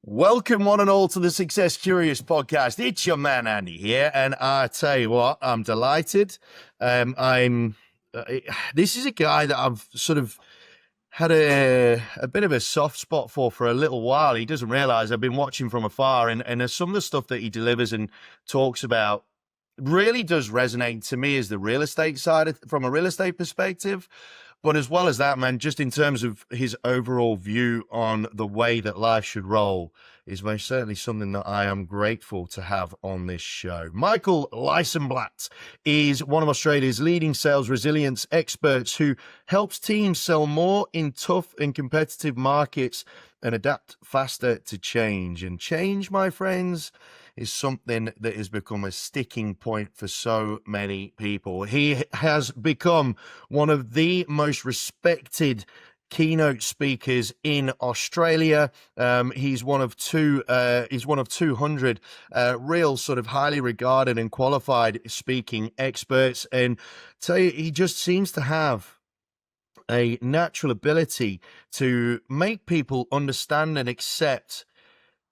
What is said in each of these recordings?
Welcome, one and all, to the Success Curious podcast. It's your man Andy here, and I tell you what, I'm delighted. This is a guy that I've sort of had a bit of a soft spot for a little while. He doesn't realize I've been watching from afar, and some of the stuff that he delivers and talks about really does resonate to me as the real estate side, from a real estate perspective. But as well as that, man, just in terms of his overall view on the way that life should roll, is most certainly something that I am grateful to have on this show. Michael Licenblat is one of Australia's leading sales resilience experts who helps teams sell more in tough and competitive markets and adapt faster to change. And change, my friends, is something that has become a sticking point for so many people. He has become one of the most respected keynote speakers in Australia. He's one of 200 real sort of highly regarded and qualified speaking experts. And tell you, he just seems to have a natural ability to make people understand and accept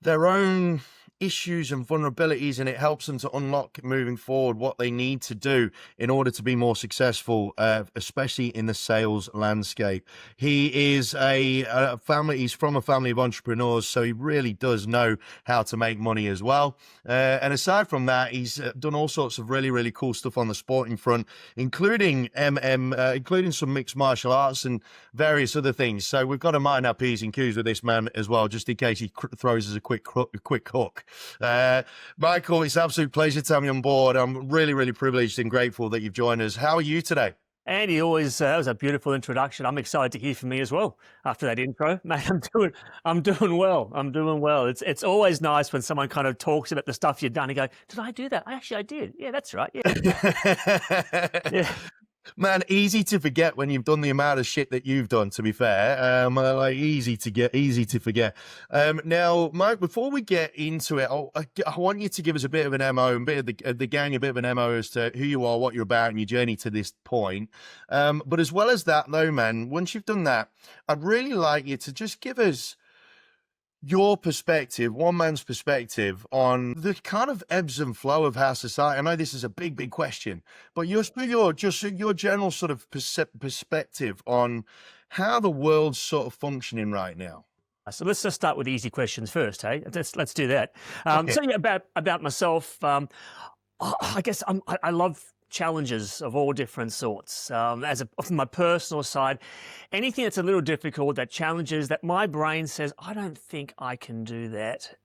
their own issues and vulnerabilities, and it helps them to unlock moving forward what they need to do in order to be more successful, especially in the sales landscape. He is he's from a family of entrepreneurs, so he really does know how to make money as well. And aside from that, he's done all sorts of really, really cool stuff on the sporting front, including including some mixed martial arts and various other things. So we've got to mind our P's and Q's with this man as well, just in case he throws us a quick hook. Michael, it's an absolute pleasure to have you on board. I'm really, really privileged and grateful that you've joined us. How are you today? Andy, that was a beautiful introduction. I'm excited to hear from me as well after that intro, mate. I'm doing well. It's always nice when someone kind of talks about the stuff you've done and go, "Did I do that? I did. Yeah, that's right. Yeah, yeah." Man, easy to forget when you've done the amount of shit that you've done, to be fair. Easy to forget. Now, Mike, before we get into it, I want you to give us a bit of an MO, and bit of the gang, a bit of an MO as to who you are, what you're about, and your journey to this point. But as well as that, though, man, once you've done that, I'd really like you to just give us your perspective, one man's perspective, on the kind of ebbs and flow of how society. I know this is a big question, but your general sort of perspective on how the world's sort of functioning right now. So let's just start with easy questions first, hey? Let's do that. Okay. So yeah, about myself, I guess I love challenges of all different sorts. From my personal side, anything that's a little difficult, that challenges, that my brain says, I don't think I can do that,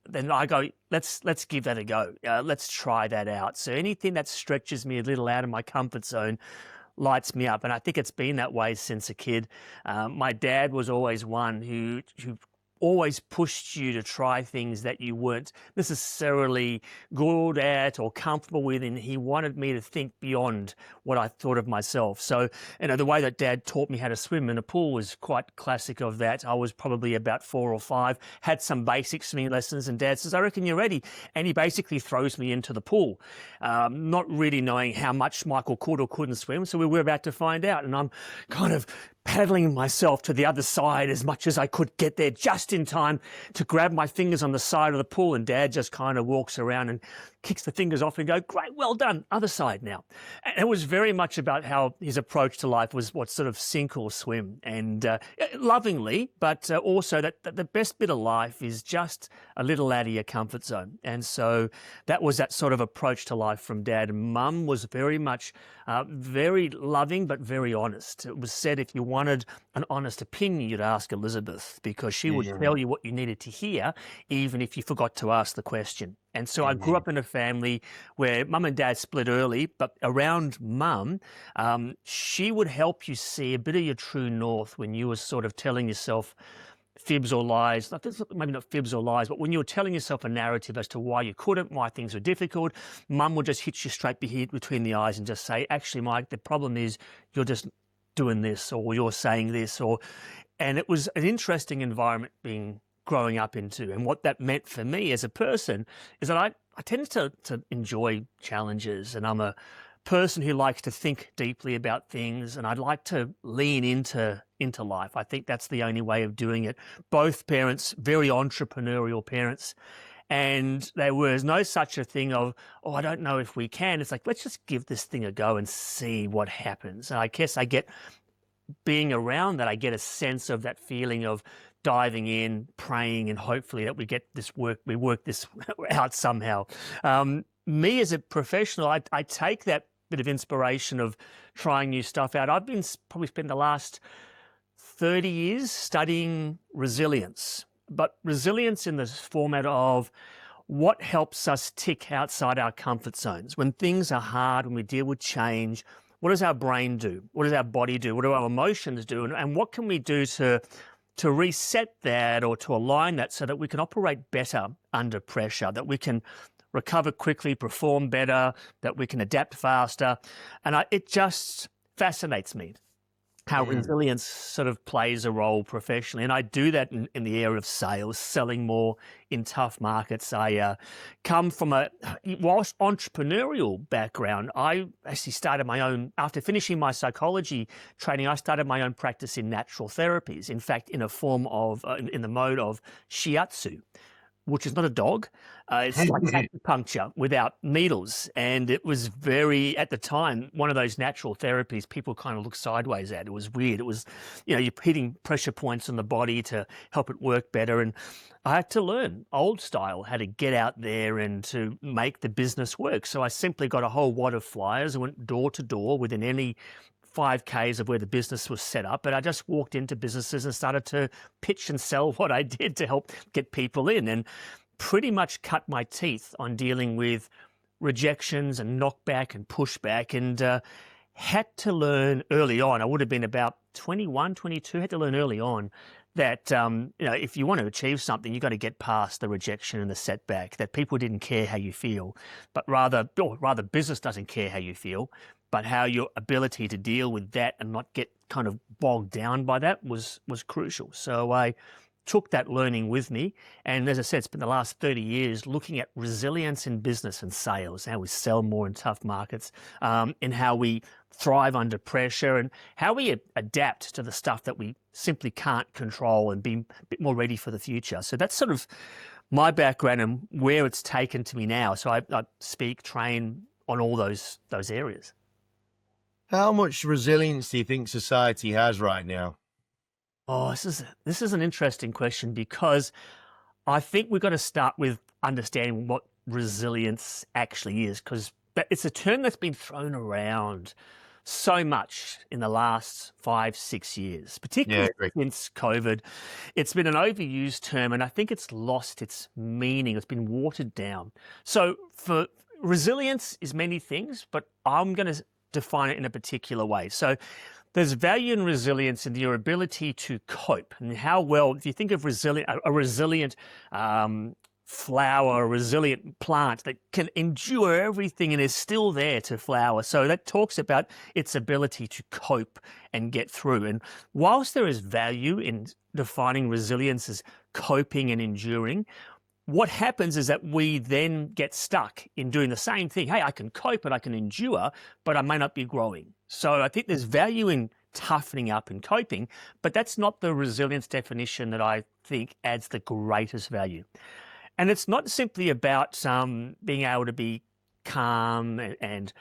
then I go, let's give that a go. Let's try that out. So anything that stretches me a little out of my comfort zone lights me up. And I think it's been that way since a kid. My dad was always one who always pushed you to try things that you weren't necessarily good at or comfortable with, and he wanted me to think beyond what I thought of myself. So, the way that Dad taught me how to swim in a pool was quite classic of that. I was probably about 4 or 5, had some basic swimming lessons, and Dad says, "I reckon you're ready." And he basically throws me into the pool, not really knowing how much Michael could or couldn't swim. So we were about to find out, and I'm kind of paddling myself to the other side as much as I could, get there just in time to grab my fingers on the side of the pool, and Dad just kind of walks around and kicks the fingers off and go, "Great, well done, other side now." And it was very much about how his approach to life was what sort of sink or swim, and lovingly, but also that the best bit of life is just a little out of your comfort zone. And so that was that sort of approach to life from Dad. And Mum was very much very loving, but very honest. It was said if you wanted an honest opinion, you'd ask Elizabeth, because she would tell you what you needed to hear, even if you forgot to ask the question. And so I grew up in a family where Mum and Dad split early, but around Mum, she would help you see a bit of your true north when you were sort of telling yourself fibs or lies, maybe not fibs or lies, but when you were telling yourself a narrative as to why you couldn't, why things were difficult, Mum would just hit you straight between the eyes and just say, "Actually, Mike, the problem is you're just doing this, or you're saying this," and it was an interesting environment growing up into. And what that meant for me as a person is that I tended to enjoy challenges, and I'm a person who likes to think deeply about things, and I'd like to lean into life. I think that's the only way of doing it. Both parents, very entrepreneurial parents, and there was no such a thing of, oh, I don't know if we can. It's like, let's just give this thing a go and see what happens. And I guess I get, being around that, I get a sense of that feeling of diving in, praying, and hopefully that we work this out somehow. Me as a professional, I take that bit of inspiration of trying new stuff out. I've been probably spent the last 30 years studying resilience, but resilience in the format of what helps us tick outside our comfort zones. When things are hard, when we deal with change, what does our brain do? What does our body do? What do our emotions do? And what can we do to reset that or to align that so that we can operate better under pressure, that we can recover quickly, perform better, that we can adapt faster? And it just fascinates me how resilience sort of plays a role professionally. And I do that in the area of sales, selling more in tough markets. I come from whilst entrepreneurial background, I actually started my own, after finishing my psychology training, I started my own practice in natural therapies. In fact, in a form of, in the mode of shiatsu, which is not a dog. It's like acupuncture without needles. And it was very, at the time, one of those natural therapies people kind of look sideways at. It was weird. It was, you're hitting pressure points on the body to help it work better. And I had to learn old style how to get out there and to make the business work. So I simply got a whole wad of flyers and went door to door within any 5Ks of where the business was set up. And I just walked into businesses and started to pitch and sell what I did to help get people in, and pretty much cut my teeth on dealing with rejections and knockback and pushback, and had to learn early on. I would have been about 21, 22, had to learn early on that, if you want to achieve something, you've got to get past the rejection and the setback, that people didn't care how you feel, but rather business doesn't care how you feel, but how your ability to deal with that and not get kind of bogged down by that was crucial. So I took that learning with me. And as I said, it's been the last 30 years looking at resilience in business and sales, how we sell more in tough markets, and how we thrive under pressure, and how we adapt to the stuff that we simply can't control and be a bit more ready for the future. So that's sort of my background and where it's taken to me now. So I speak, train on all those areas. How much resilience do you think society has right now? Oh, this is an interesting question, because I think we've got to start with understanding what resilience actually is, because it's a term that's been thrown around so much in the last 5-6 years, particularly since COVID. It's been an overused term, and I think it's lost its meaning. It's been watered down. So for resilience is many things, but I'm going to define it in a particular way. So there's value in resilience in your ability to cope, and how well, if you think of a resilient flower, a resilient plant that can endure everything and is still there to flower. So that talks about its ability to cope and get through. And whilst there is value in defining resilience as coping and enduring, what happens is that we then get stuck in doing the same thing. Hey, I can cope and I can endure, but I may not be growing. So I think there's value in toughening up and coping, but that's not the resilience definition that I think adds the greatest value. And it's not simply about being able to be calm and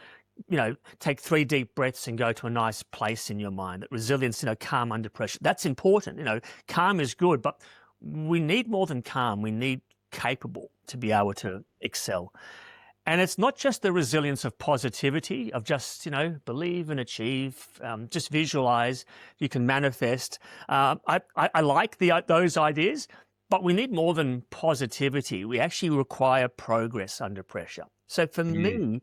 take 3 deep breaths and go to a nice place in your mind. That resilience, calm under pressure, that's important. Calm is good, but we need more than calm. We need capable to be able to excel. And it's not just the resilience of positivity, of just, believe and achieve, just visualize, you can manifest. I like those ideas, but we need more than positivity. We actually require progress under pressure. So for me,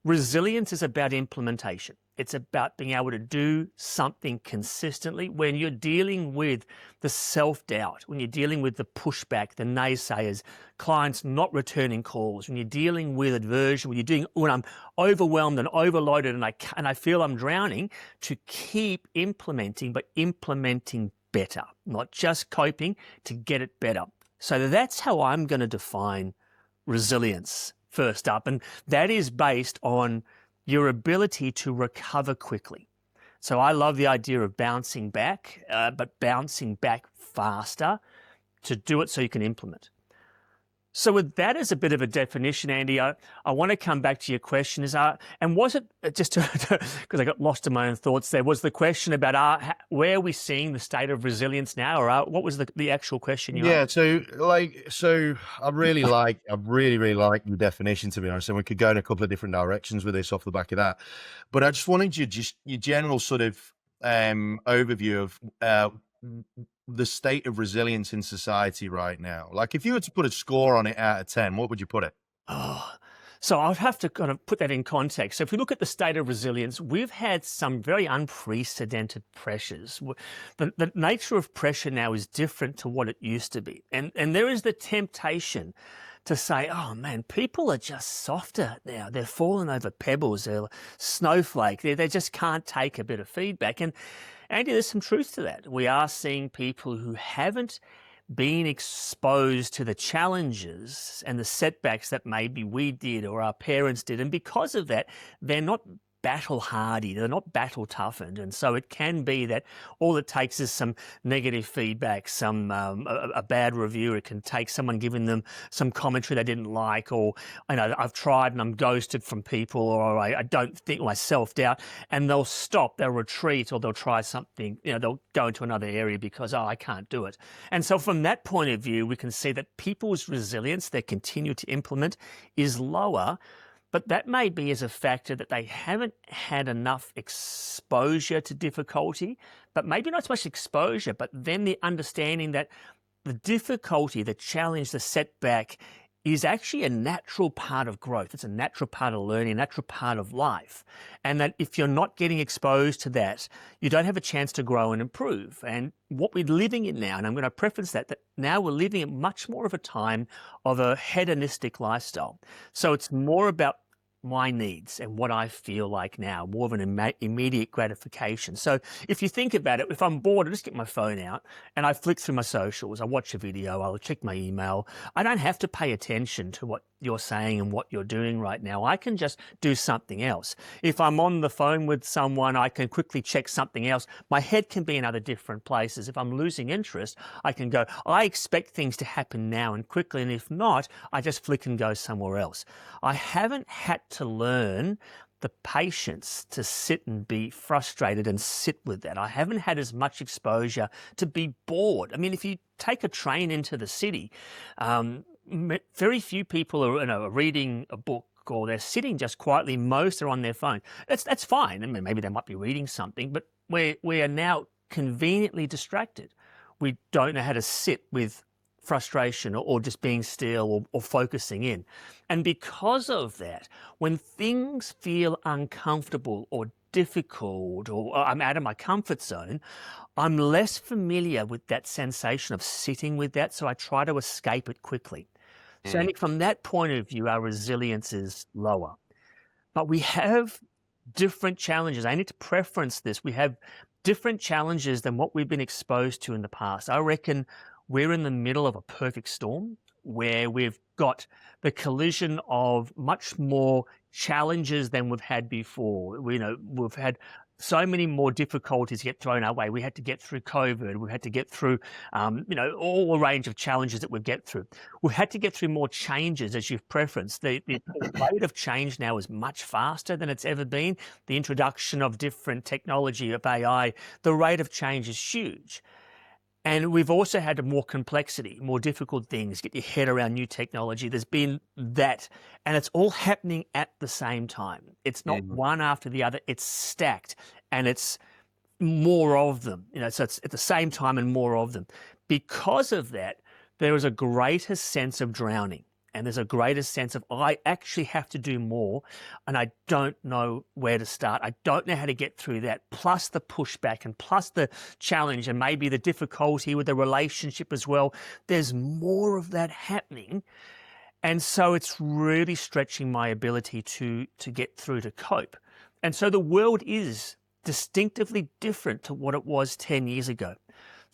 resilience is about implementation. It's about being able to do something consistently when you're dealing with the self-doubt, when you're dealing with the pushback, the naysayers, clients not returning calls, when you're dealing with aversion, when I'm overwhelmed and overloaded and I feel I'm drowning, to keep implementing, but implementing better, not just coping, to get it better. So that's how I'm going to define resilience first up. And that is based on your ability to recover quickly. So I love the idea of bouncing back, but bouncing back faster to do it so you can implement. So with that as a bit of a definition, Andy, I want to come back to your question. And was it just because I got lost in my own thoughts there, was the question about where are we seeing the state of resilience now, or what was the actual question you asked? So I really like your definition, to be honest, and we could go in a couple of different directions with this off the back of that. But I just wanted your general sort of overview of the state of resilience in society right now. Like, if you were to put a score on it out of 10, what would you put it? Oh, so I'll have to kind of put that in context. So if we look at the state of resilience, we've had some very unprecedented pressures. The nature of pressure now is different to what it used to be. And there is the temptation to say, oh man, people are just softer now. They're falling over pebbles. They're snowflake. They just can't take a bit of feedback. And Andy, there's some truth to that. We are seeing people who haven't been exposed to the challenges and the setbacks that maybe we did or our parents did. And because of that, they're not battle hardy, they're not battle toughened. And so it can be that all it takes is some negative feedback, a bad review. It can take someone giving them some commentary they didn't like, or I've tried and I'm ghosted from people, or I don't think, or I self-doubt, and they'll stop, they'll retreat, or they'll try something, they'll go into another area because, I can't do it. And so from that point of view, we can see that people's resilience they continue to implement is lower. But that may be as a factor that they haven't had enough exposure to difficulty, but maybe not so much exposure, but then the understanding that the difficulty, the challenge, the setback is actually a natural part of growth. It's a natural part of learning, a natural part of life. And that if you're not getting exposed to that, you don't have a chance to grow and improve. And what we're living in now, and I'm going to preference that now we're living in much more of a time of a hedonistic lifestyle. So it's more about my needs and what I feel like now, more of an immediate gratification. So if you think about it, if I'm bored, I just get my phone out and I flick through my socials, I watch a video, I'll check my email. I don't have to pay attention to what you're saying and what you're doing right now. I can just do something else. If I'm on the phone with someone, I can quickly check something else. My head can be in other different places. If I'm losing interest, I can go, I expect things to happen now and quickly. And if not, I just flick and go somewhere else. I haven't had to learn the patience to sit and be frustrated and sit with that. I haven't had as much exposure to be bored. I mean, if you take a train into the city, very few people are reading a book or they're sitting just quietly. Most are on their phone. That's fine. I mean, maybe they might be reading something, but we are now conveniently distracted. We don't know how to sit with frustration or just being still or focusing in. And because of that, when things feel uncomfortable or difficult or I'm out of my comfort zone, I'm less familiar with that sensation of sitting with that, so I try to escape it quickly. So Andy, from that point of view, our resilience is lower. But we have different challenges. I need to preference this. We have different challenges than what we've been exposed to in the past. I reckon we're in the middle of a perfect storm where we've got the collision of much more challenges than we've had before. We've had so many more difficulties get thrown our way. We had to get through COVID. We had to get through, all a range of challenges that we've get through. We've had to get through more changes as you've preferenced. The rate of change now is much faster than it's ever been. The introduction of different technology of AI, the rate of change is huge. And we've also had more complexity, more difficult things, get your head around new technology. There's been that, and it's all happening at the same time. It's not one after the other, it's stacked, and it's more of them, so it's at the same time and more of them. Because of that, there is a greater sense of drowning. And there's a greater sense of, I actually have to do more and I don't know where to start. I don't know how to get through that. Plus the pushback and plus the challenge and maybe the difficulty with the relationship as well. There's more of that happening. And so it's really stretching my ability to get through, to cope. And so the world is distinctively different to what it was 10 years ago.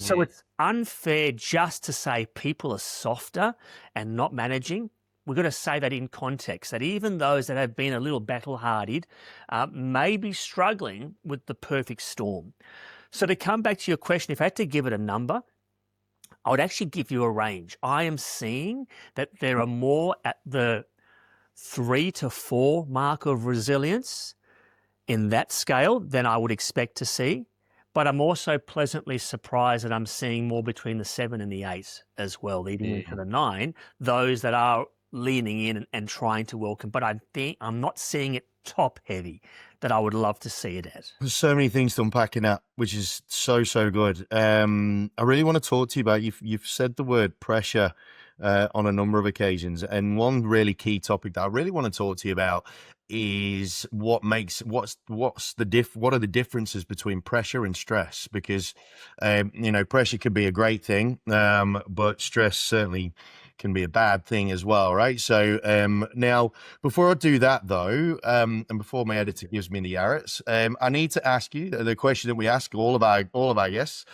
So it's unfair just to say people are softer and not managing. we've got to say that in context, that even those that have been a little battle-hardy may be struggling with the perfect storm. So to come back to your question, if I had to give it a number, I would actually give you a range. I am seeing that there are more at the 3 to 4 mark of resilience in that scale than I would expect to see. But I'm also pleasantly surprised that I'm seeing more between the 7 and the 8 as well, leading into the 9, those that are leaning in and trying to welcome. But I'm not seeing it top heavy that I would love to see it at. There's so many things to unpack in that, which is so good. I really want to talk to you about, you've said the word pressure on a number of occasions, and one really key topic that I really want to talk to you about is what are the differences between pressure and stress? Because pressure could be a great thing, but stress certainly can be a bad thing as well, right? So now, before I do that though, and before my editor gives me the arrows, I need to ask you the question that we ask all of our guests,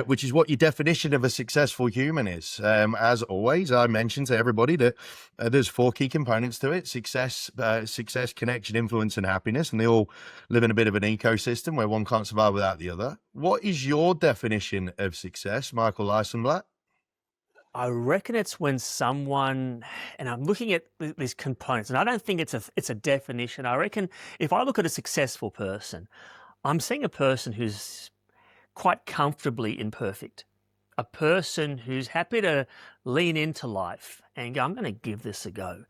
which is what your definition of a successful human is. As always, I mention to everybody that there's 4 key components to it: success, connection, influence, and happiness, and they all live in a bit of an ecosystem where one can't survive without the other. What is your definition of success, Michael Licenblat? I reckon it's when someone, and I'm looking at these components, and I don't think it's a definition. I reckon if I look at a successful person, I'm seeing a person who's quite comfortably imperfect, a person who's happy to lean into life and go, I'm going to give this a go,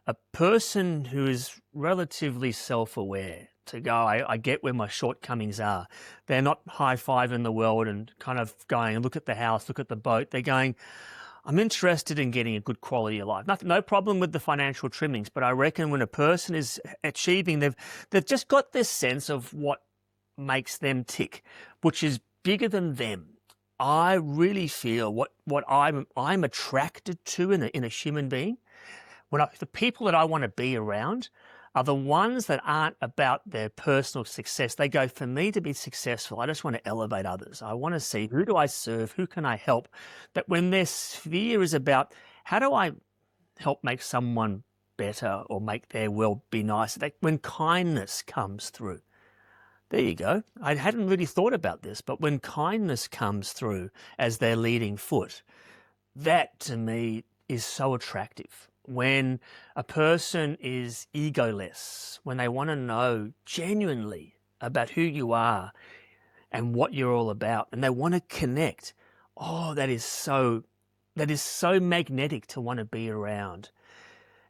a person who is relatively self-aware to go, I get where my shortcomings are. They're not high-fiving the world and kind of going, look at the house, look at the boat. They're going, I'm interested in getting a good quality of life. No problem with the financial trimmings, but I reckon when a person is achieving, they've just got this sense of what makes them tick, which is bigger than them. I really feel what I'm attracted to in a human being. The people that I want to be around are the ones that aren't about their personal success. They go, for me to be successful, I just want to elevate others. I want to see, who do I serve? Who can I help? That when their sphere is about, how do I help make someone better or make their world be nicer? That when kindness comes through, there you go. I hadn't really thought about this, but when kindness comes through as their leading foot, that to me is so attractive. When a person is egoless, when they want to know genuinely about who you are and what you're all about, and they want to connect, that is so magnetic to want to be around.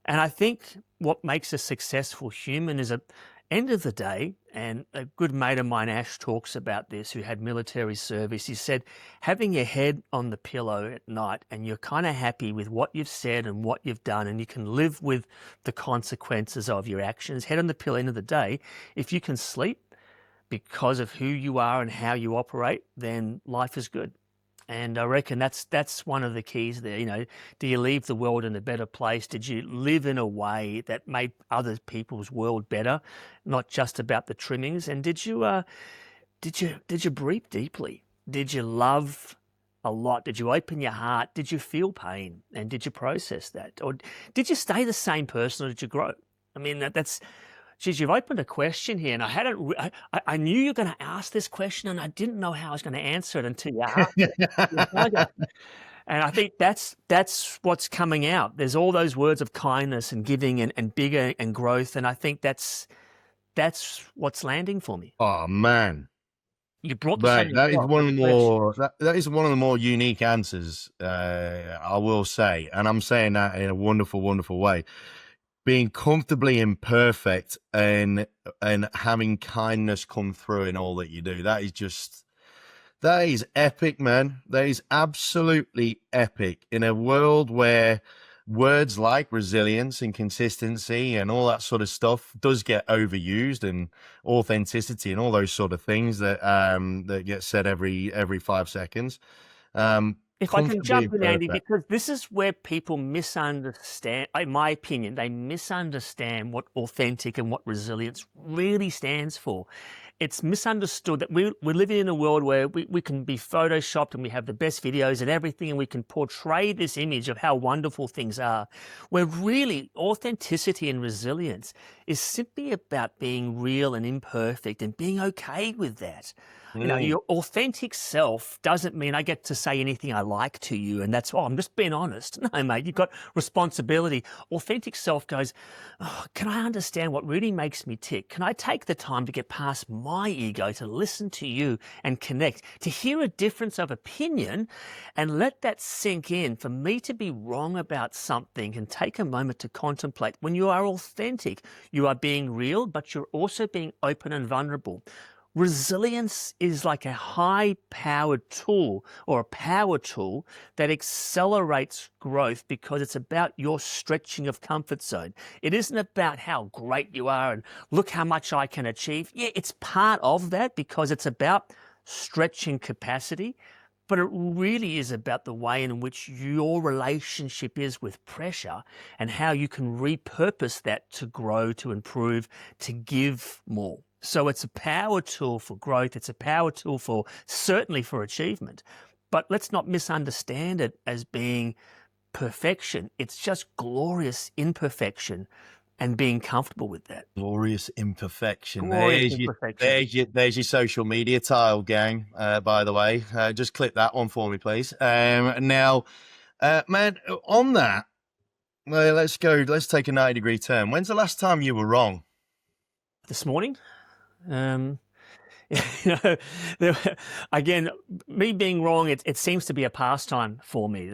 And I think what makes a successful human is, at end of the day, and a good mate of mine, Ash, talks about this, who had military service. He said, having your head on the pillow at night and you're kind of happy with what you've said and what you've done, and you can live with the consequences of your actions, head on the pillow, end of the day, if you can sleep because of who you are and how you operate, then life is good. And I reckon that's one of the keys there. Do you leave the world in a better place? Did you live in a way that made other people's world better, not just about the trimmings? And did you breathe deeply? Did you love a lot? Did you open your heart? Did you feel pain? And did you process that? Or did you stay the same person, or did you grow? I mean, that's. Geez, you've opened a question here, and I knew you were going to ask this question, and I didn't know how I was going to answer it until you asked it. And I think that's what's coming out. There's all those words of kindness and giving and bigger and growth, and I think that's what's landing for me. Oh man, you brought this on that is one of the more that is one of the more unique answers, I will say, and I'm saying that in a wonderful, wonderful way. Being comfortably imperfect and having kindness come through in all that you do. That is epic, man. That is absolutely epic in a world where words like resilience and consistency and all that sort of stuff does get overused, and authenticity and all those sort of things that get said every 5 seconds. If I can jump in, Andy, because this is where people misunderstand, in my opinion, they misunderstand what authentic and what resilience really stands for. it's misunderstood that we're living in a world where we can be photoshopped and we have the best videos and everything, and we can portray this image of how wonderful things are, where really authenticity and resilience is simply about being real and imperfect and being okay with that. You know, your authentic self doesn't mean I get to say anything I like to you and that's, oh, I'm just being honest. No, mate, you've got responsibility. Authentic self goes, oh, can I understand what really makes me tick? Can I take the time to get past my ego, to listen to you and connect, to hear a difference of opinion and let that sink in, for me to be wrong about something and take a moment to contemplate. When you are authentic, you are being real, but you're also being open and vulnerable. Resilience is like a high-powered tool, or a power tool that accelerates growth, because it's about your stretching of comfort zone. It isn't about how great you are and look how much I can achieve. Yeah, it's part of that because it's about stretching capacity, but it really is about the way in which your relationship is with pressure and how you can repurpose that to grow, to improve, to give more. So it's a power tool for growth. It's a power tool for, certainly for achievement. But let's not misunderstand it as being perfection. It's just glorious imperfection and being comfortable with that. Glorious imperfection. Glorious imperfection. There's your social media tile, gang, by the way. Just click that one for me, please. Now, man, on that, let's take a 90-degree turn. When's the last time you were wrong? This morning. You know, again, me being wrong, it seems to be a pastime for me.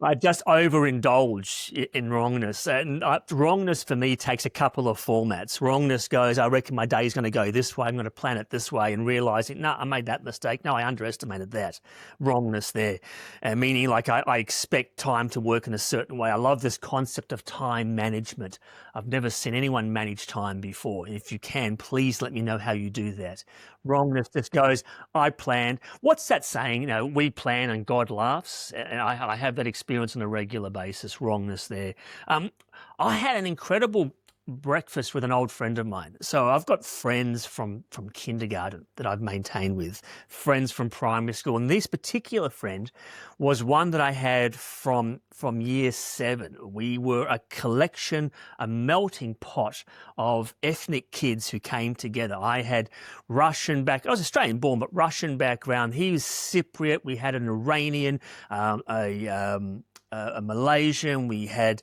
I just overindulge in wrongness. And wrongness for me takes a couple of formats. Wrongness goes, I reckon my day's going to go this way, I'm going to plan it this way, and realizing, no, I made that mistake. No, I underestimated that. Wrongness there. Meaning like I expect time to work in a certain way. I love this concept of time management. I've never seen anyone manage time before. If you can, please let me know how you do that. Wrongness just goes, I planned. What's that saying? You know, we plan and God laughs. And I have that experience on a regular basis. Wrongness there. I had an incredible breakfast with an old friend of mine. So I've got friends from kindergarten that I've maintained with, friends from primary school. And this particular friend was one that I had from year 7. We were a collection, a melting pot of ethnic kids who came together. I had Russian background. I was Australian born, but Russian background. He was Cypriot. We had an Iranian, a Malaysian, we had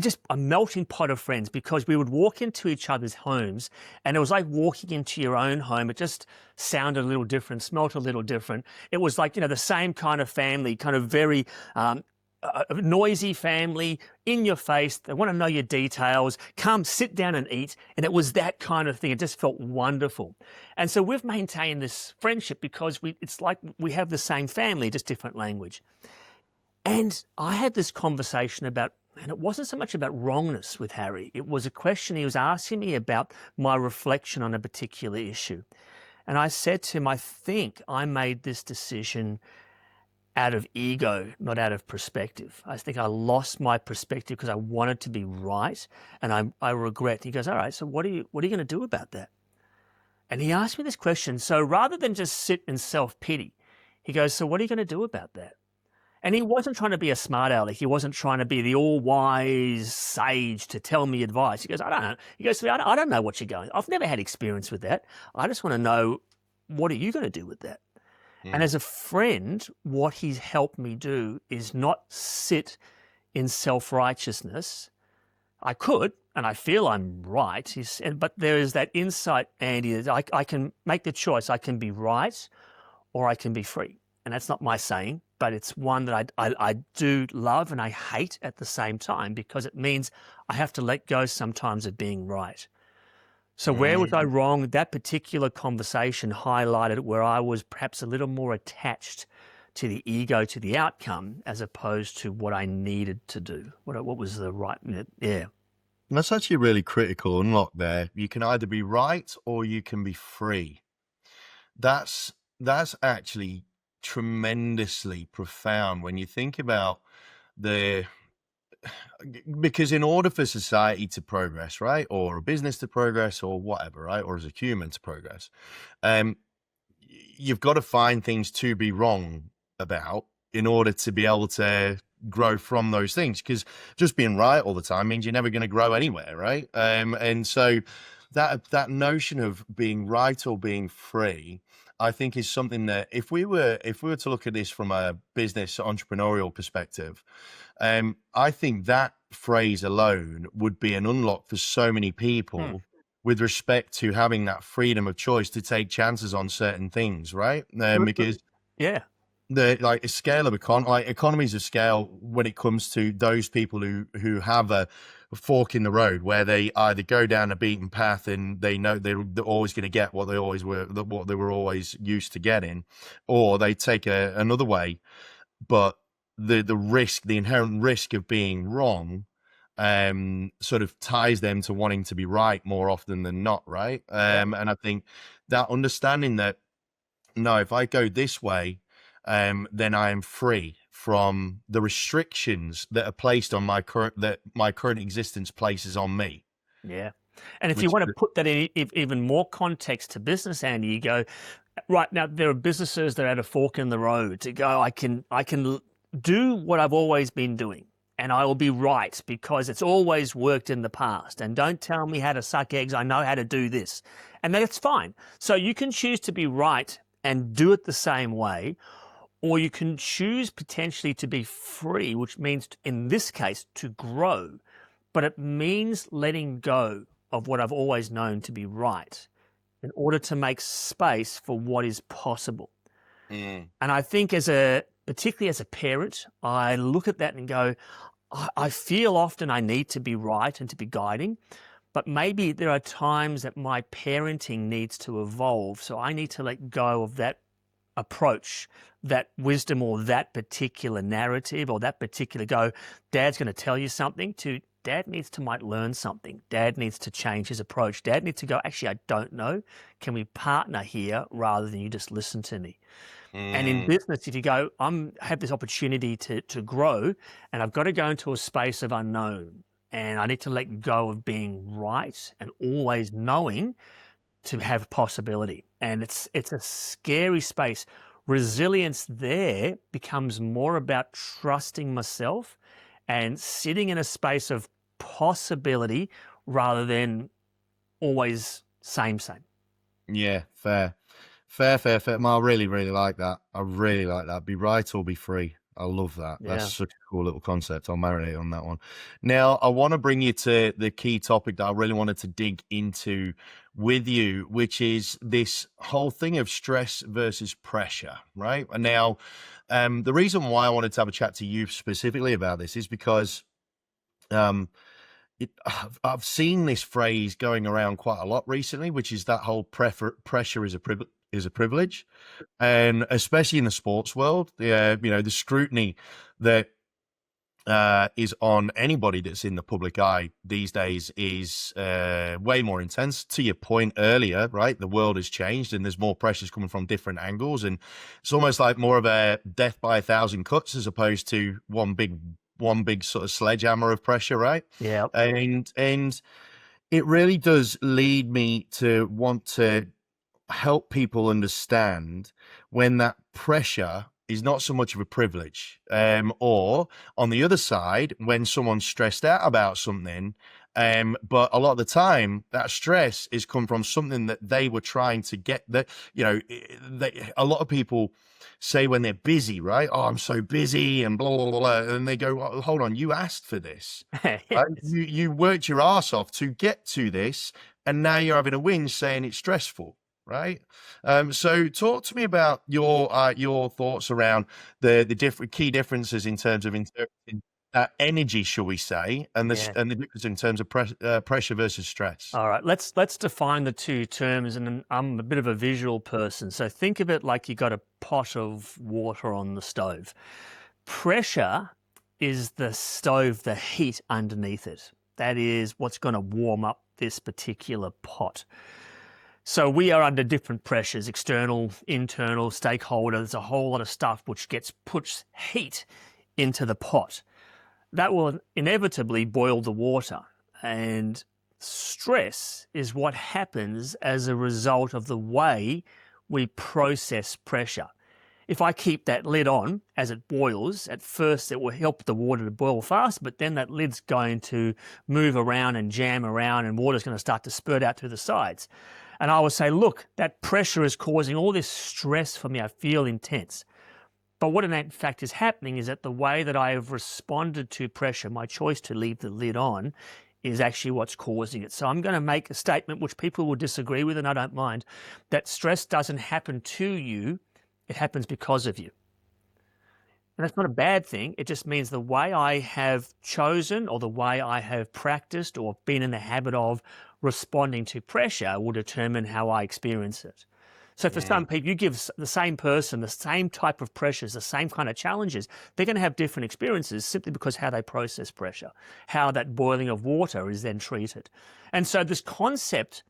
just a melting pot of friends, because we would walk into each other's homes and it was like walking into your own home. It just sounded a little different, smelt a little different. It was like, you know, the same kind of family, kind of very a noisy family, in your face. They want to know your details. Come, sit down and eat. And it was that kind of thing. It just felt wonderful. And so we've maintained this friendship because it's like we have the same family, just different language. And I had this conversation about, and it wasn't so much about wrongness with Harry. It was a question he was asking me about my reflection on a particular issue. And I said to him, I think I made this decision out of ego, not out of perspective. I think I lost my perspective because I wanted to be right, and I regret. He goes, all right, so what are you going to do about that? And he asked me this question. So rather than just sit in self-pity, he goes, so what are you going to do about that? And he wasn't trying to be a smart aleck. He wasn't trying to be the all-wise sage to tell me advice. He goes, I don't know. He goes, I don't know what you're going. I've never had experience with that. I just want to know, what are you going to do with that? And as a friend, what he's helped me do is not sit in self-righteousness. I could, and I feel I'm right. But there is that insight, Andy, that I can make the choice. I can be right or I can be free. And that's not my saying, but it's one that I do love and I hate at the same time, because it means I have to let go sometimes of being right. So where was I wrong? That particular conversation highlighted where I was perhaps a little more attached to the ego, to the outcome, as opposed to what I needed to do. What was the right, yeah. That's actually a really critical unlock there. You can either be right or you can be free. That's actually tremendously profound when you think about the because in order for society to progress, right, or a business to progress, or whatever, right, or as a human to progress, um, you've got to find things to be wrong about in order to be able to grow from those things. Because just being right all the time means you're never going to grow anywhere, right? And so that notion of being right or being free, I think, is something that if we were to look at this from a business entrepreneurial perspective, I think that phrase alone would be an unlock for so many people with respect to having that freedom of choice to take chances on certain things, right? Because Yeah. the like a scale of economies of scale when it comes to those people who have a fork in the road where they either go down a beaten path and they know they're always going to get what they were always used to getting, or they take another way, but the inherent risk of being wrong sort of ties them to wanting to be right more often than not, right? And I think that understanding that, no, if I go this way, then I am free from the restrictions that are placed on my current existence places on me. Yeah. And if you Which want to put that in even more context to business, Andy, you go, right now, there are businesses that are at a fork in the road to go, I can do what I've always been doing and I will be right because it's always worked in the past. And don't tell me how to suck eggs. I know how to do this. And that's fine. So you can choose to be right and do it the same way, or you can choose potentially to be free, which means in this case to grow, but it means letting go of what I've always known to be right in order to make space for what is possible. And I think particularly as a parent, I look at that and go, I feel often I need to be right and to be guiding, but maybe there are times that my parenting needs to evolve. So I need to let go of that approach, that wisdom, or that particular narrative, or that particular Dad's going to tell you something, to Dad needs to might learn something. Dad needs to change his approach. Dad needs to go, actually, I don't know. Can we partner here rather than you just listen to me? And in business, if you go, have this opportunity to grow, and I've got to go into a space of unknown, and I need to let go of being right and always knowing to have possibility. And it's a scary space. Resilience there becomes more about trusting myself and sitting in a space of possibility rather than always same. Yeah, fair. I really, really like that. I really like that. Be right or be free. I love that. Yeah. That's such a cool little concept. I'll marinate on that one. Now, I want to bring you to the key topic that I really wanted to dig into with you, which is this whole thing of stress versus pressure, right? And now, the reason why I wanted to have a chat to you specifically about this is because I've seen this phrase going around quite a lot recently, which is that whole pressure is a privilege, and especially in the sports world, the scrutiny that is on anybody that's in the public eye these days is way more intense. To your point earlier, right? The world has changed and there's more pressures coming from different angles, and it's almost like more of a death by 1,000 cuts as opposed to one big sort of sledgehammer of pressure, right? Yeah. And it really does lead me to want to help people understand when that pressure is not so much of a privilege, or on the other side, when someone's stressed out about something, but a lot of the time that stress is come from something that they were trying to get. That a lot of people say when they're busy, right? Oh, I'm so busy and blah, blah, blah, blah. And they go, oh, hold on, you asked for this. Right? You worked your ass off to get to this, and now you're having a whinge saying it's stressful, right? So talk to me about your thoughts around the different key differences in terms of interpreting that energy, shall we say, and the difference in terms of pressure versus stress. All right, let's define the two terms. And I'm a bit of a visual person, so think of it like you got a pot of water on the stove. Pressure is the stove, the heat underneath it. That is what's going to warm up this particular pot. So we are under different pressures, external, internal, stakeholders, a whole lot of stuff which puts heat into the pot. that will inevitably boil the water. And stress is what happens as a result of the way we process pressure. If I keep that lid on as it boils, at first it will help the water to boil fast, but then that lid's going to move around and jam around and water's going to start to spurt out through the sides. And I would say, look, that pressure is causing all this stress for me. I feel intense. But what in fact is happening is that the way that I have responded to pressure, my choice to leave the lid on, is actually what's causing it. So I'm going to make a statement which people will disagree with, and I don't mind, that stress doesn't happen to you, it happens because of you. And that's not a bad thing. It just means the way I have chosen or the way I have practiced or been in the habit of responding to pressure will determine how I experience it. So for some people, you give the same person the same type of pressures, the same kind of challenges, they're going to have different experiences simply because how they process pressure, how that boiling of water is then treated. And so this concept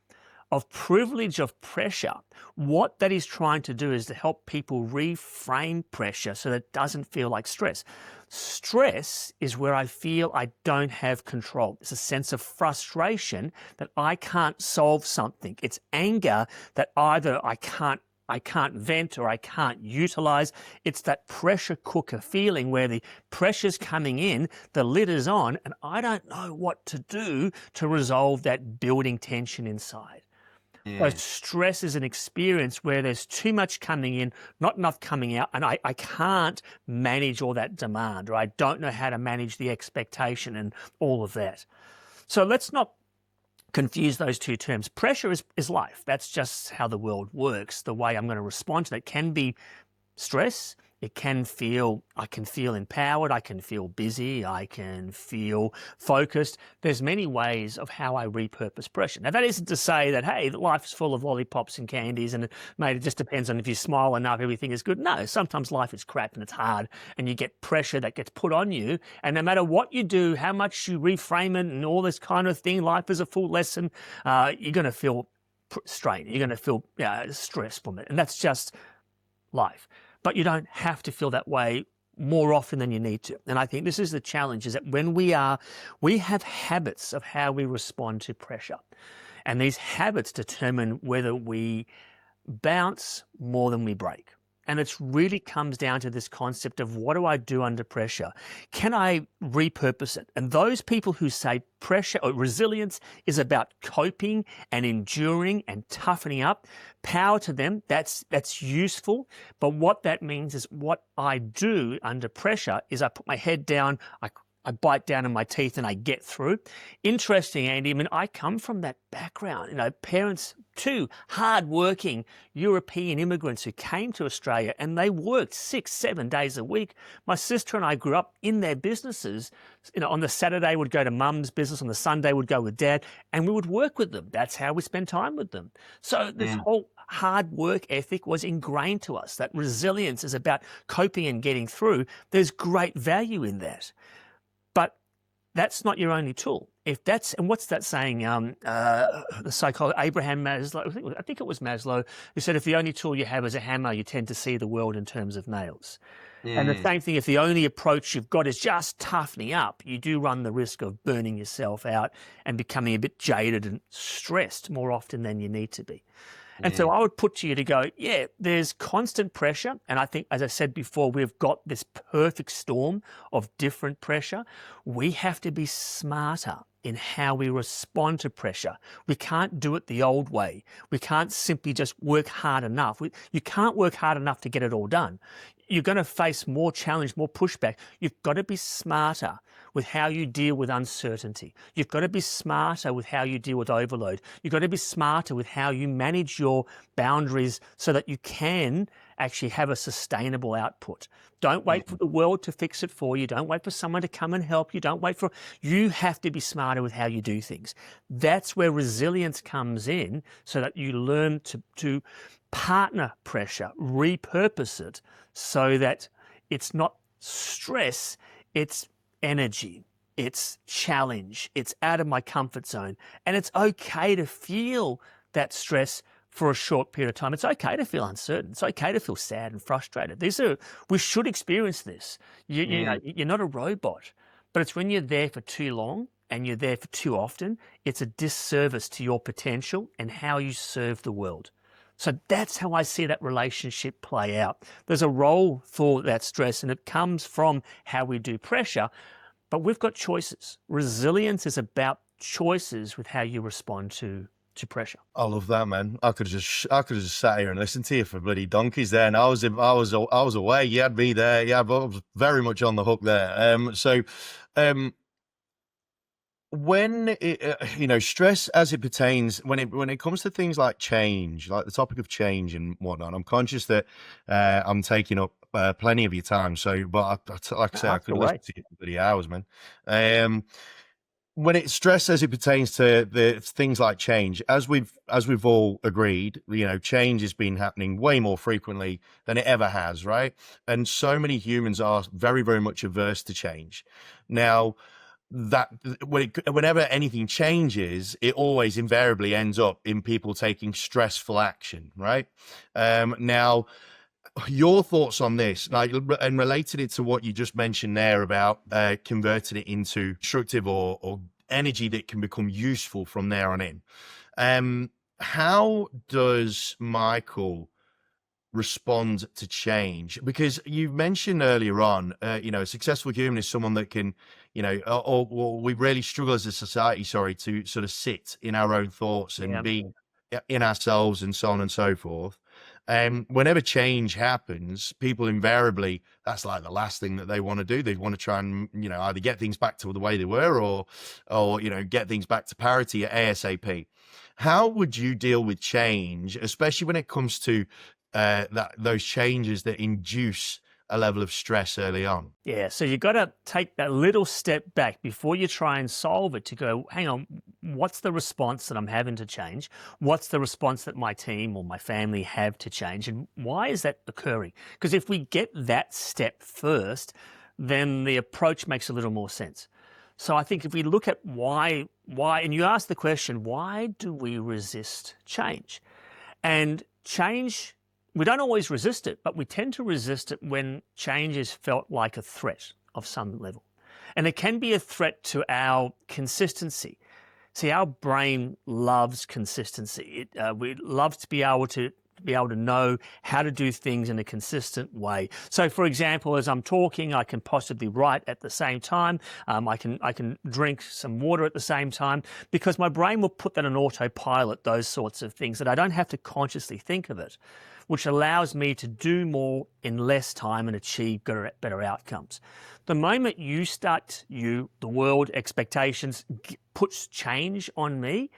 of privilege of pressure, what that is trying to do is to help people reframe pressure so that it doesn't feel like stress. Stress is where I feel I don't have control. It's a sense of frustration that I can't solve something. It's anger that either I can't vent or I can't utilize. It's that pressure cooker feeling where the pressure's coming in, the lid is on, and I don't know what to do to resolve that building tension inside. So stress is an experience where there's too much coming in, not enough coming out, and I can't manage all that demand, or I don't know how to manage the expectation and all of that. So let's not confuse those two terms. Pressure is life. That's just how the world works. The way I'm going to respond to that can be stress. It can feel, I can feel empowered, I can feel busy, I can feel focused. There's many ways of how I repurpose pressure. Now, that isn't to say that, hey, life is full of lollipops and candies and it just depends on if you smile enough, everything is good. No, sometimes life is crap and it's hard and you get pressure that gets put on you. And no matter what you do, how much you reframe it and all this kind of thing, life is a full lesson, you're going to feel strain. You're going to feel stress from it. And that's just life. But you don't have to feel that way more often than you need to. And I think this is the challenge, is that when we have habits of how we respond to pressure. And these habits determine whether we bounce more than we break. And it really comes down to this concept of what do I do under pressure? Can I repurpose it? And those people who say pressure or resilience is about coping and enduring and toughening up, power to them. That's useful. But what that means is what I do under pressure is I put my head down, I bite down on my teeth and I get through. Interesting, Andy. I mean, I come from that background. Parents, two hard-working European immigrants who came to Australia and they worked 6-7 days a week. My sister and I grew up in their businesses. On the Saturday would go to mum's business, on the Sunday would go with dad, and we would work with them. That's how we spend time with them. So this whole hard work ethic was ingrained to us. That resilience is about coping and getting through. There's great value in that. But that's not your only tool. And what's that saying? The psychologist Abraham Maslow, I think it was Maslow, who said, if the only tool you have is a hammer, you tend to see the world in terms of nails. And the same thing, if the only approach you've got is just toughening up, you do run the risk of burning yourself out and becoming a bit jaded and stressed more often than you need to be. And so I would put to you to go, there's constant pressure. And I think, as I said before, we've got this perfect storm of different pressure. We have to be smarter in how we respond to pressure. We can't do it the old way. We can't simply just work hard enough. You can't work hard enough to get it all done. You're going to face more challenge, more pushback. You've got to be smarter with how you deal with uncertainty. You've got to be smarter with how you deal with overload. You've got to be smarter with how you manage your boundaries so that you can actually have a sustainable output. Don't wait for the world to fix it for you. Don't wait for someone to come and help you. You have to be smarter with how you do things. That's where resilience comes in, so that you learn to partner pressure, repurpose it so that it's not stress, it's energy, it's challenge, it's out of my comfort zone. And it's okay to feel that stress for a short period of time. It's okay to feel uncertain. It's okay to feel sad and frustrated. We should experience this. You're not a robot. But it's when you're there for too long and you're there for too often, it's a disservice to your potential and how you serve the world. So that's how I see that relationship play out. There's a role for that stress, and it comes from how we do pressure, but we've got choices. Resilience is about choices with how you respond to pressure. I love that, man. I could have just sat here and listened to you for bloody donkeys there, and I was away. You had me there. Yeah, but I was very much on the hook there. When stress as it pertains, when it comes to things like change, like the topic of change and whatnot, I'm conscious that I'm taking up plenty of your time. So, but like I say, I could listen to you for bloody hours, man. When it's stress as it pertains to the things like change, as we've all agreed, change has been happening way more frequently than it ever has, right? And so many humans are very, very much averse to change. Now, that whenever anything changes, it always invariably ends up in people taking stressful action, right? Now, your thoughts on this, like, and related it to what you just mentioned there about converting it into constructive or energy that can become useful from there on in. How does Michael respond to change? Because you mentioned earlier on, a successful human is someone that can, or we really struggle as a society, to sort of sit in our own thoughts and be in ourselves and so on and so forth. Whenever change happens, people invariably, that's like the last thing that they want to do. They want to try and, either get things back to the way they were or get things back to parity at ASAP. How would you deal with change, especially when it comes to those changes that induce a level of stress early on? Yeah, so you've got to take that little step back before you try and solve it to go, hang on, what's the response that I'm having to change? What's the response that my team or my family have to change? And why is that occurring? Because if we get that step first, then the approach makes a little more sense. So I think if we look at why, and you ask the question, why do we resist change? And change, we don't always resist it, but we tend to resist it when change is felt like a threat of some level. And it can be a threat to our consistency. See, our brain loves consistency. We love to be able to know how to do things in a consistent way. So, for example, as I'm talking, I can possibly write at the same time. I can drink some water at the same time, because my brain will put that on autopilot, those sorts of things, that I don't have to consciously think of it, which allows me to do more in less time and achieve better outcomes. The moment you start, the world, expectations, puts change on me,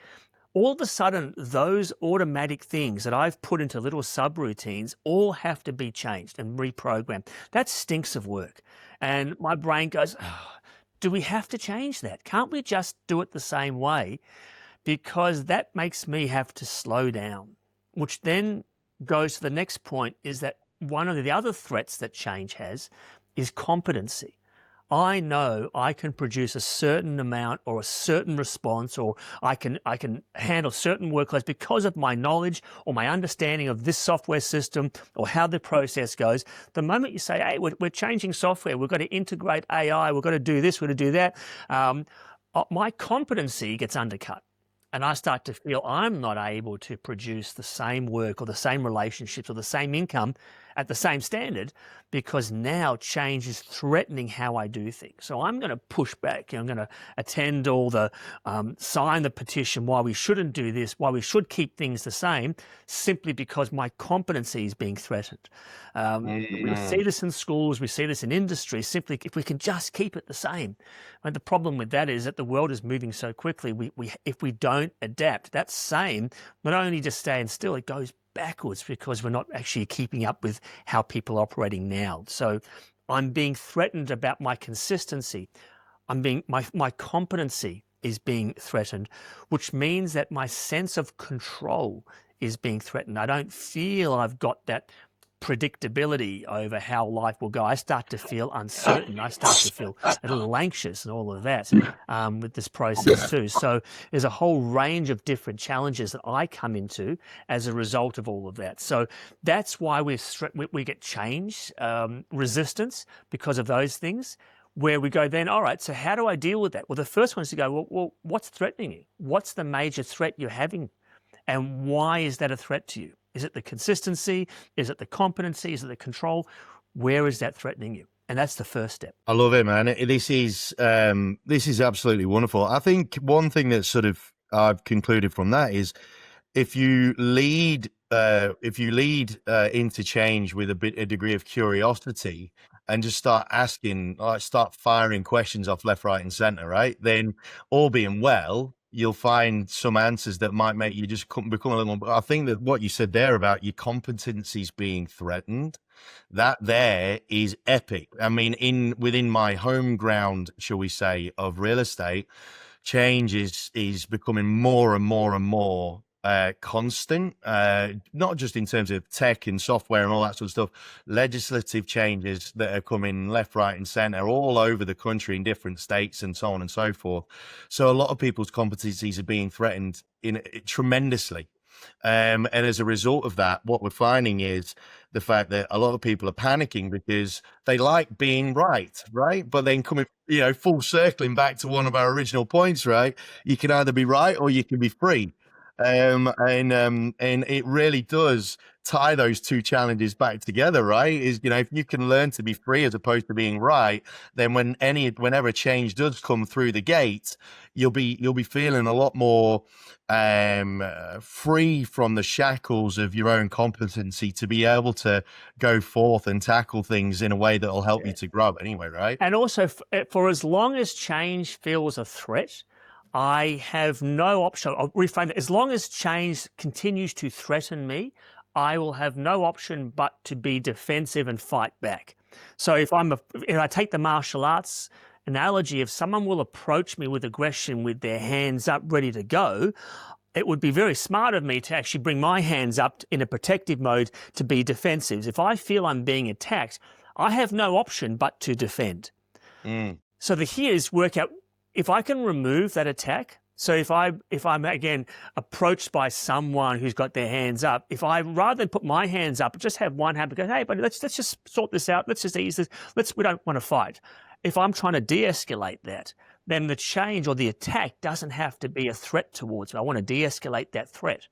all of a sudden, those automatic things that I've put into little subroutines all have to be changed and reprogrammed. That stinks of work. And my brain goes, oh, do we have to change that? Can't we just do it the same way? Because that makes me have to slow down, which then goes to the next point, is that one of the other threats that change has is competency. I know I can produce a certain amount or a certain response, or I can handle certain workloads because of my knowledge or my understanding of this software system or how the process goes. The moment you say, hey, we're changing software, we've got to integrate AI, we've got to do this, we've got to do that, my competency gets undercut. And I start to feel I'm not able to produce the same work or the same relationships or the same income at the same standard, because now change is threatening how I do things. So I'm going to push back. I'm going to attend all the, sign the petition why we shouldn't do this, why we should keep things the same, simply because my competency is being threatened. We see this in schools, we see this in industry, simply if we can just keep it the same. And the problem with that is that the world is moving so quickly, if we don't adapt, that same not only just staying still, it goes backwards, because we're not actually keeping up with how people are operating now. So I'm being threatened about my consistency. My competency is being threatened, which means that my sense of control is being threatened. I don't feel I've got that predictability over how life will go. I start to feel uncertain. I start to feel a little anxious and all of that with this process too. So there's a whole range of different challenges that I come into as a result of all of that. So that's why we get change resistance, because of those things. where we go then, all right, so how do I deal with that? Well, the first one is to go, well, what's threatening you? What's the major threat you're having? And why is that a threat to you? Is it the consistency? Is it the competency? Is it the control? Where is that threatening you? And that's the first step. I love it, man. This is absolutely wonderful. I think one thing that sort of I've concluded from that is if you lead into change with a degree of curiosity and just start asking, start firing questions off left, right, and center, right? Then, all being well, you'll find some answers that might make you just become a little. I think that what you said there about your competencies being threatened, that there is epic. I mean, within my home ground, shall we say, of real estate, change is becoming more and more and more constant, not just in terms of tech and software and all that sort of stuff, legislative changes that are coming left, right, and center all over the country in different states and so on and so forth. So a lot of people's competencies are being threatened tremendously. And as a result of that, what we're finding is the fact that a lot of people are panicking because they like being right? But then coming, full circling back to one of our original points, right? You can either be right or you can be free. And it really does tie those two challenges back together, right? Is, if you can learn to be free as opposed to being right, then whenever change does come through the gate, you'll be feeling a lot more free from the shackles of your own competency to be able to go forth and tackle things in a way that will help you to grow anyway, right? And also, for as long as change feels a threat, I have no option. I'll reframe it. As long as change continues to threaten me, I will have no option but to be defensive and fight back. So if I take the martial arts analogy, if someone will approach me with aggression with their hands up ready to go, it would be very smart of me to actually bring my hands up in a protective mode to be defensive. If I feel I'm being attacked, I have no option but to defend. So the key is work out if I can remove that attack. So if I'm again approached by someone who's got their hands up, if I rather than put my hands up, just have one hand and go, hey, buddy, let's just sort this out. Let's just ease this. We don't want to fight. If I'm trying to de-escalate that, then the change or the attack doesn't have to be a threat towards me. I want to de-escalate that threat.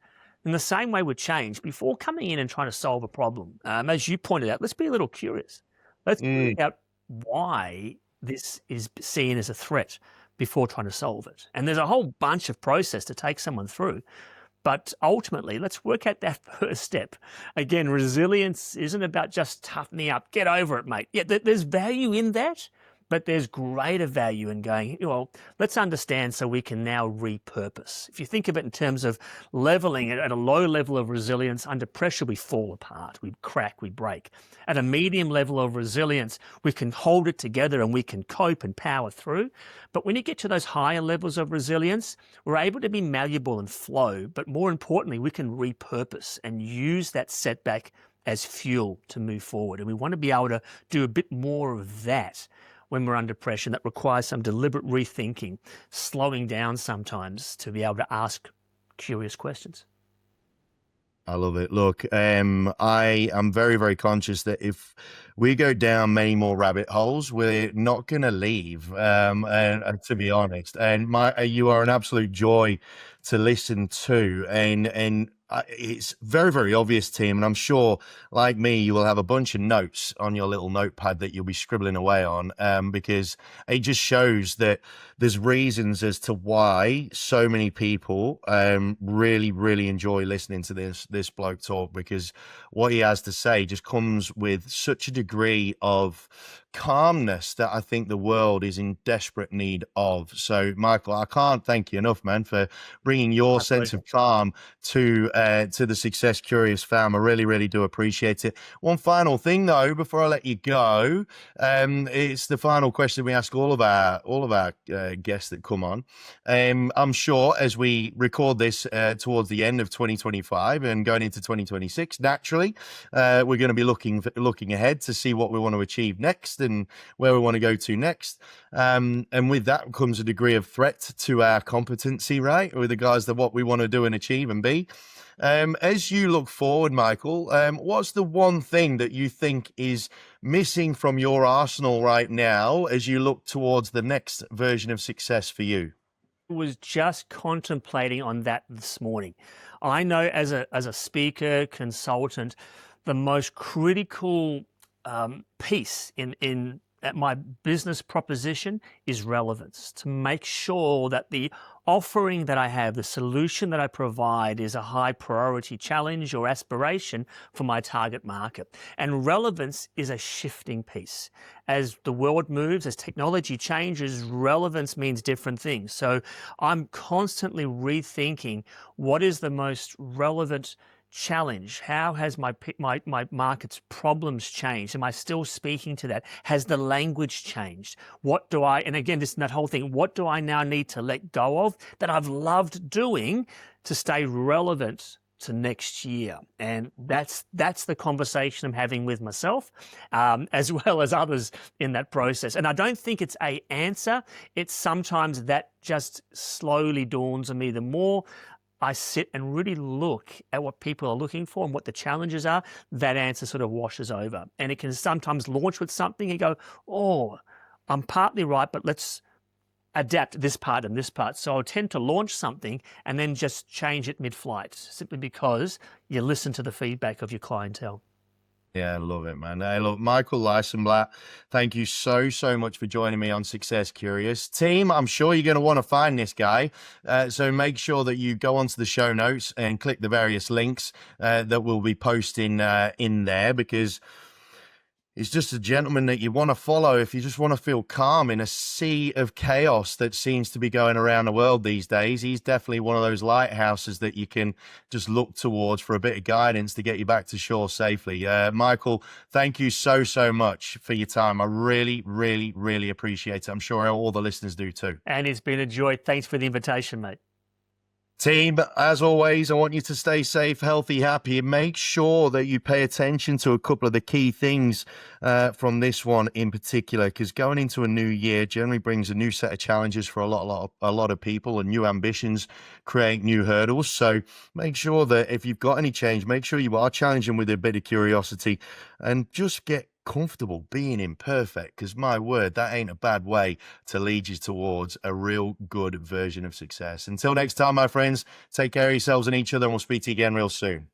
In the same way with change, before coming in and trying to solve a problem, as you pointed out, let's be a little curious. Let's figure out why this is seen as a threat before trying to solve it. And there's a whole bunch of process to take someone through. But ultimately, let's work out that first step. Again, resilience isn't about just toughening up. Get over it, mate. Yeah, there's value in that, but there's greater value in going, well, let's understand so we can now repurpose. If you think of it in terms of leveling at a low level of resilience, under pressure, we fall apart, we crack, we break. At a medium level of resilience, we can hold it together and we can cope and power through. But when you get to those higher levels of resilience, we're able to be malleable and flow, but more importantly, we can repurpose and use that setback as fuel to move forward. And we want to be able to do a bit more of that when we're under pressure. That requires some deliberate rethinking, slowing down sometimes to be able to ask curious questions. I love it. Look, I am very, very conscious that if we go down many more rabbit holes, we're not going to leave, and to be honest. And you are an absolute joy to listen to, and it's very, very obvious, Tim, and I'm sure, like me, you will have a bunch of notes on your little notepad that you'll be scribbling away on, because it just shows that there's reasons as to why so many people really, really enjoy listening to this bloke talk, because what he has to say just comes with such a degree of calmness that I think the world is in desperate need of. So, Michael, I can't thank you enough, man, for bringing your sense of calm to the Success Curious fam. I really, really do appreciate it. One final thing, though, before I let you go, it's the final question we ask all of our guests that come on. I'm sure as we record this towards the end of 2025 and going into 2026, naturally, we're going to be looking ahead to see what we want to achieve next. and where we want to go to next. And with that comes a degree of threat to our competency, right? With the guys that what we want to do and achieve and be. As you look forward, Michael, what's the one thing that you think is missing from your arsenal right now as you look towards the next version of success for you? Was just contemplating on that this morning. I know as a speaker, consultant, the most critical piece in at my business proposition is relevance, to make sure that the offering that I have, the solution that I provide, is a high priority challenge or aspiration for my target market. And relevance is a shifting piece. As the world moves, as technology changes, relevance means different things. So I'm constantly rethinking what is the most relevant challenge. How has my market's problems changed? Am I still speaking to that? Has the language changed? What do I, and again, that whole thing, what do I now need to let go of that I've loved doing to stay relevant to next year? And that's the conversation I'm having with myself, as well as others in that process. And I don't think it's a answer. It's sometimes that just slowly dawns on me. The more I sit and really look at what people are looking for and what the challenges are, that answer sort of washes over. And it can sometimes launch with something and go, oh, I'm partly right, but let's adapt this part and this part. So I'll tend to launch something and then just change it mid-flight, simply because you listen to the feedback of your clientele. Yeah, I love it, man. Hey, look, Michael Licenblat, thank you so much for joining me on Success Curious. Team, I'm sure you're going to want to find this guy. So make sure that you go onto the show notes and click the various links that we'll be posting in there, because he's just a gentleman that you want to follow if you just want to feel calm in a sea of chaos that seems to be going around the world these days. He's definitely one of those lighthouses that you can just look towards for a bit of guidance to get you back to shore safely. Michael, thank you so much for your time. I really appreciate it. I'm sure all the listeners do too. And it's been a joy. Thanks for the invitation, mate. Team, as always, I want you to stay safe, healthy, happy, and make sure that you pay attention to a couple of the key things from this one in particular, because going into a new year generally brings a new set of challenges for a lot of people, and new ambitions create new hurdles. So make sure that if you've got any change, make sure you are challenging with a bit of curiosity and just get comfortable being imperfect, because my word, that ain't a bad way to lead you towards a real good version of success. Until next time, my friends, take care of yourselves and each other, and we'll speak to you again real soon.